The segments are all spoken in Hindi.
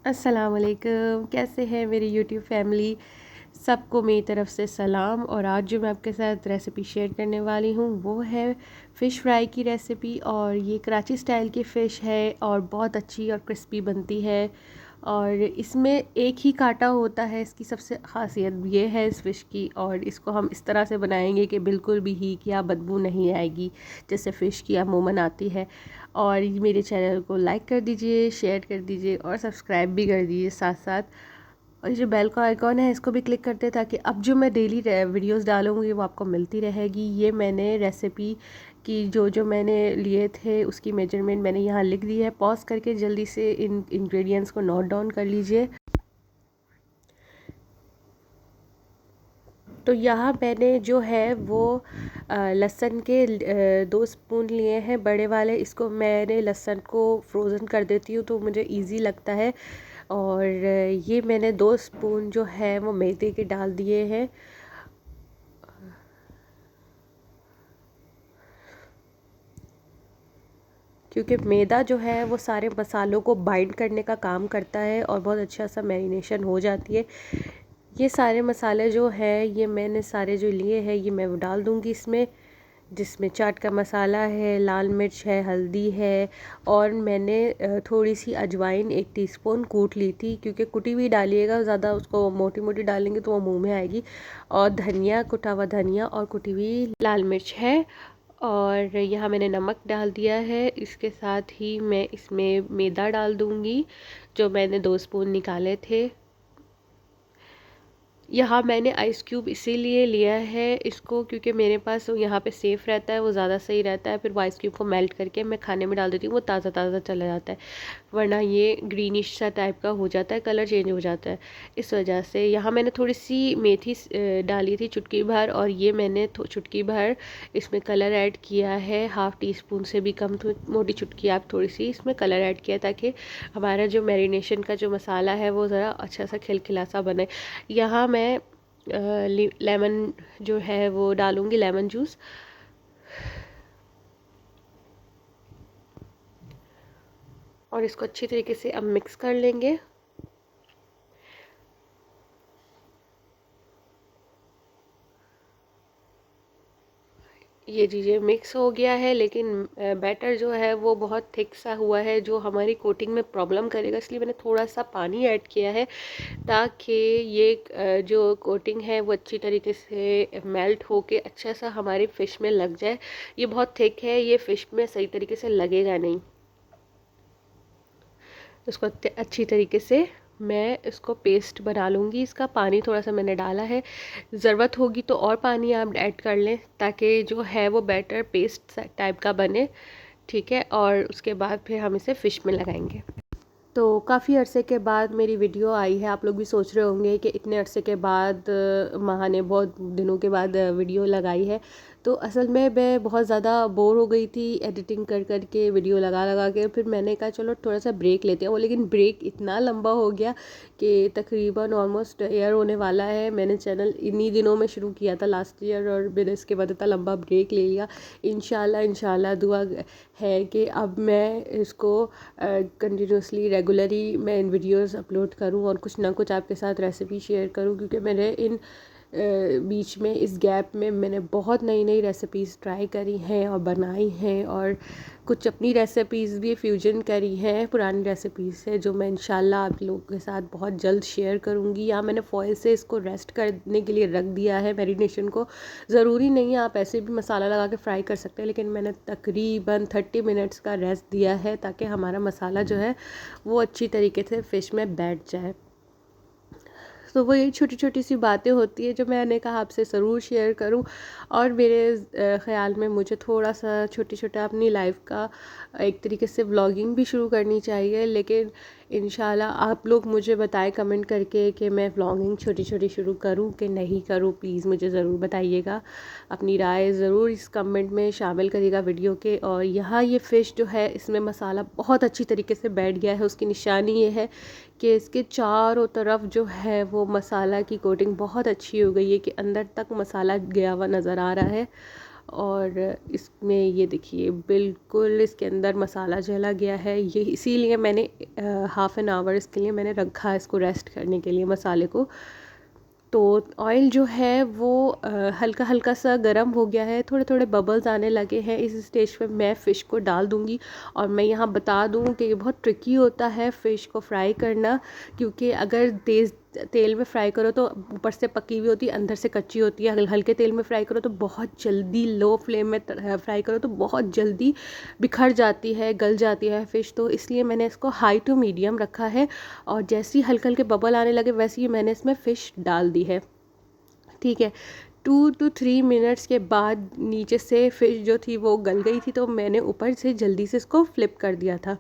अस्सलाम वालेकुम, कैसे हैं मेरी यूट्यूब फैमिली। सबको मेरी तरफ़ से सलाम। और आज जो मैं आपके साथ रेसिपी शेयर करने वाली हूँ वो है फ़िश फ्राई की रेसिपी। और ये कराची स्टाइल की फ़िश है और बहुत अच्छी और क्रिस्पी बनती है। और इसमें एक ही कांटा होता है, इसकी सबसे ख़ासियत ये है इस फ़िश की। और इसको हम इस तरह से बनाएंगे कि बिल्कुल भी हीक या बदबू नहीं आएगी जैसे फ़िश की अमूमन आती है। और मेरे चैनल को लाइक कर दीजिए, शेयर कर दीजिए और सब्सक्राइब भी कर दीजिए साथ साथ। और ये जो बेल का आइकॉन है इसको भी क्लिक करते ताकि अब जो मैं डेली वीडियोस डालूँगी वो आपको मिलती रहेगी। ये मैंने रेसिपी की जो मैंने लिए थे उसकी मेजरमेंट मैंने यहाँ लिख दी है। पॉज करके जल्दी से इन इंग्रेडिएंट्स को नोट डाउन कर लीजिए। तो यहाँ मैंने जो है वो लहसुन के 2 स्पून लिए हैं बड़े वाले। इसको मैंने लहसुन को फ्रोज़न कर देती हूँ तो मुझे इजी लगता है। और ये मैंने 2 स्पून जो है वो मैदे के डाल दिए हैं। क्योंकि मैदा जो है वो सारे मसालों को बाइंड करने का काम करता है और बहुत अच्छा सा मैरिनेशन हो जाती है। ये सारे मसाले जो है ये मैंने सारे जो लिए हैं ये मैं वो डाल दूँगी इसमें, जिसमें चाट का मसाला है, लाल मिर्च है, हल्दी है। और मैंने थोड़ी सी अजवाइन 1 टीस्पून कूट ली थी, क्योंकि कुटी हुई डालिएगा, ज़्यादा उसको मोटी मोटी डालेंगे तो वो मुंह में आएगी। और धनिया, कुटा हुआ धनिया और कुटी हुई लाल मिर्च है। और यहाँ मैंने नमक डाल दिया है। इसके साथ ही मैं इसमें मैदा डाल दूँगी जो मैंने 2 स्पून निकाले थे। यहाँ मैंने आइस क्यूब इसीलिए लिया है इसको, क्योंकि मेरे पास यहाँ पे सेफ़ रहता है, वो ज़्यादा सही रहता है। फिर वो आइस क्यूब को मेल्ट करके मैं खाने में डाल देती हूँ, वो ताज़ा ताज़ा चला जाता है। वरना ये ग्रीनिश सा टाइप का हो जाता है, कलर चेंज हो जाता है। इस वजह से यहाँ मैंने थोड़ी सी मेथी डाली थी, चुटकी भर। और ये मैंने चुटकी भर इसमें कलर ऐड किया है, हाफ़ टी स्पून से भी कम, मोटी चुटकी आप थोड़ी सी इसमें कलर ऐड किया ताकि हमारा जो मैरिनेशन का जो मसाला है वो ज़रा अच्छा सा खिलखिला सा बने। यहाँ मैं लेमन जो है वो डालूँगी, लेमन जूस। और इसको अच्छी तरीके से अब मिक्स कर लेंगे। ये चीज़ें मिक्स हो गया है, लेकिन बैटर जो है वो बहुत थिक सा हुआ है जो हमारी कोटिंग में प्रॉब्लम करेगा, इसलिए मैंने थोड़ा सा पानी ऐड किया है ताकि ये जो कोटिंग है वो अच्छी तरीके से मेल्ट होके अच्छा सा हमारी फ़िश में लग जाए। ये बहुत थिक है, ये फ़िश में सही तरीके से लगेगा नहीं। इसको अच्छी तरीके से मैं इसको पेस्ट बना लूँगी। इसका पानी थोड़ा सा मैंने डाला है, ज़रूरत होगी तो और पानी आप ऐड कर लें ताकि जो है वो बैटर पेस्ट टाइप का बने। ठीक है, और उसके बाद फिर हम इसे फ़िश में लगाएंगे। तो काफ़ी अरसे के बाद मेरी वीडियो आई है। आप लोग भी सोच रहे होंगे कि इतने अरसे के बाद माँ ने बहुत दिनों के बाद वीडियो लगाई है। तो असल में मैं बहुत ज़्यादा बोर हो गई थी एडिटिंग कर कर के, वीडियो लगा लगा के। फिर मैंने कहा चलो थोड़ा सा ब्रेक लेते हैं, वो लेकिन ब्रेक इतना लंबा हो गया कि तकरीबन ऑलमोस्ट ईयर होने वाला है। मैंने चैनल इन्हीं दिनों में शुरू किया था लास्ट ईयर, और मैंने इसके बाद इतना लंबा ब्रेक ले लिया। इंशाल्लाह इंशाल्लाह दुआ है कि अब मैं इसको कंटिन्यूसली रेगुलरली मैं इन वीडियोस अपलोड करूं और कुछ ना कुछ आपके साथ रेसिपी शेयर करूं, क्योंकि मेरे इन बीच में, इस गैप में मैंने बहुत नई नई रेसिपीज़ ट्राई करी हैं और बनाई हैं। और कुछ अपनी रेसिपीज़ भी फ्यूजन करी हैं पुरानी रेसिपीज़ से, जो मैं इंशाल्लाह आप लोगों के साथ बहुत जल्द शेयर करूंगी। यहाँ मैंने फॉइल से इसको रेस्ट करने के लिए रख दिया है, मैरिनेशन को। ज़रूरी नहीं है, आप ऐसे भी मसाला लगा के फ्राई कर सकते हैं, लेकिन मैंने तकरीबन 30 मिनट्स का रेस्ट दिया है ताकि हमारा मसाला जो है वो अच्छी तरीके से फ़िश में बैठ जाए। तो वो यही छोटी छोटी सी बातें होती है जो मैंने कहा आपसे ज़रूर शेयर करूं। और मेरे ख़्याल में मुझे थोड़ा सा छोटी छोटा अपनी लाइफ का एक तरीके से व्लॉगिंग भी शुरू करनी चाहिए। लेकिन इंशाल्लाह आप लोग मुझे बताएं कमेंट करके कि मैं व्लॉगिंग छोटी छोटी शुरू करूं कि नहीं करूं। प्लीज़ मुझे ज़रूर बताइएगा, अपनी राय ज़रूर इस कमेंट में शामिल करिएगा वीडियो के। और यहाँ ये फ़िश जो है इसमें मसाला बहुत अच्छी तरीके से बैठ गया है। उसकी निशानी ये है कि इसके चारों तरफ जो है वो मसाला की कोटिंग बहुत अच्छी हो गई है कि अंदर तक मसाला गया हुआ नज़र आ रहा है। और इसमें ये देखिए बिल्कुल इसके अंदर मसाला चला गया है। ये इसीलिए मैंने हाफ़ एन आवर इसके लिए मैंने रखा है इसको रेस्ट करने के लिए मसाले को। तो ऑयल जो है वो हल्का हल्का सा गर्म हो गया है, थोड़े थोड़े बबल्स आने लगे हैं। इस स्टेज पे मैं फ़िश को डाल दूँगी। और मैं यहाँ बता दूँ कि ये बहुत ट्रिकी होता है फ़िश को फ्राई करना, क्योंकि अगर तेज़ तेल में फ्राई करो तो ऊपर से पकी हुई होती है, अंदर से कच्ची होती है। हल्के तेल में फ्राई करो तो बहुत जल्दी, लो फ्लेम में फ्राई करो तो बहुत जल्दी बिखर जाती है, गल जाती है फ़िश। तो इसलिए मैंने इसको हाई टू मीडियम रखा है। और जैसे ही हल्के हल्के बबल आने लगे वैसे ही मैंने इसमें फ़िश डाल दी है। ठीक है, 2 to 3 मिनट्स के बाद नीचे से फ़िश जो थी वो गल गई थी, तो मैंने ऊपर से जल्दी से इसको फ्लिप कर दिया था।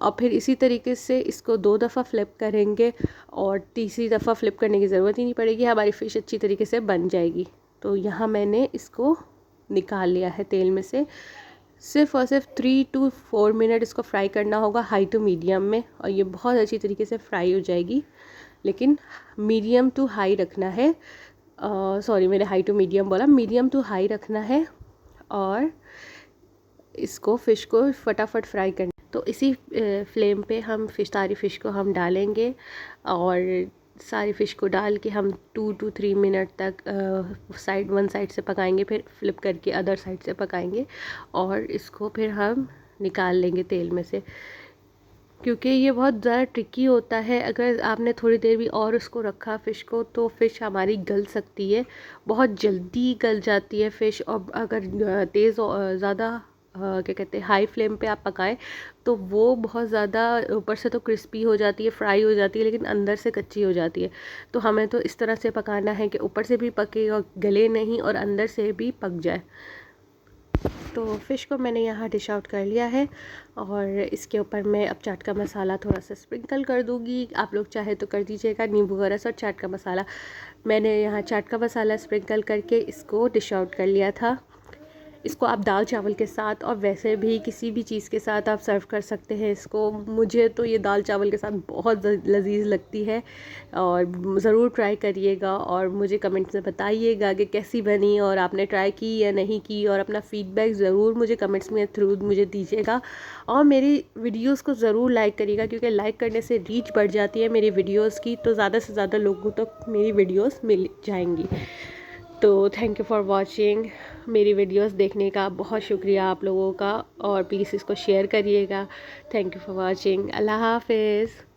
और फिर इसी तरीके से इसको 2 दफ़ा फ्लिप करेंगे और तीसरी दफ़ा फ्लिप करने की ज़रूरत ही नहीं पड़ेगी, हमारी फ़िश अच्छी तरीके से बन जाएगी। तो यहाँ मैंने इसको निकाल लिया है तेल में से। सिर्फ़ और सिर्फ 3 to 4 मिनट इसको फ्राई करना होगा हाई टू मीडियम में, और ये बहुत अच्छी तरीके से फ्राई हो जाएगी। लेकिन मीडियम टू हाई रखना है। सॉरी, मैंने हाई टू मीडियम बोला, मीडियम टू हाई रखना है। और इसको फ़िश को फटाफट फ्राई करना। तो इसी फ्लेम पे हम सारी फ़िश को हम डालेंगे, और सारी फ़िश को डाल के हम 2 to 3 मिनट तक वन साइड से पकाएंगे, फिर फ्लिप करके अदर साइड से पकाएंगे, और इसको फिर हम निकाल लेंगे तेल में से। क्योंकि ये बहुत ज़्यादा ट्रिकी होता है, अगर आपने थोड़ी देर भी और उसको रखा फ़िश को तो फ़िश हमारी गल सकती है, बहुत जल्दी गल जाती है फ़िश। और अगर तेज़ ज़्यादा क्या कहते हैं हाई फ्लेम पे आप पकाएं तो वो बहुत ज़्यादा ऊपर से तो क्रिस्पी हो जाती है, फ्राई हो जाती है, लेकिन अंदर से कच्ची हो जाती है। तो हमें तो इस तरह से पकाना है कि ऊपर से भी पके और गले नहीं, और अंदर से भी पक जाए। तो फ़िश को मैंने यहाँ डिश आउट कर लिया है, और इसके ऊपर मैं अब चाट का मसाला थोड़ा सा स्प्रिंकल कर दूँगी। आप लोग चाहे तो कर दीजिएगा, नींबू का रस और चाट का मसाला। मैंने यहाँ चाट का मसाला स्प्रिंकल करके इसको डिश आउट कर लिया था। इसको आप दाल चावल के साथ और वैसे भी किसी भी चीज़ के साथ आप सर्व कर सकते हैं इसको। मुझे तो ये दाल चावल के साथ बहुत लजीज लगती है, और ज़रूर ट्राई करिएगा और मुझे कमेंट्स में बताइएगा कि कैसी बनी, और आपने ट्राई की या नहीं की, और अपना फ़ीडबैक ज़रूर मुझे कमेंट्स में थ्रू मुझे दीजिएगा। और मेरी वीडियोज़ को ज़रूर लाइक करिएगा, क्योंकि लाइक करने से रीच बढ़ जाती है मेरी वीडियोज़ की, तो ज़्यादा से ज़्यादा लोगों तक मेरी वीडियोज़ मिल जाएंगी। तो थैंक यू फॉर वॉचिंग। मेरी वीडियोस देखने का बहुत शुक्रिया आप लोगों का, और प्लीज़ इसको शेयर करिएगा। Thank you for watching. अल्लाह हाफ़िज़।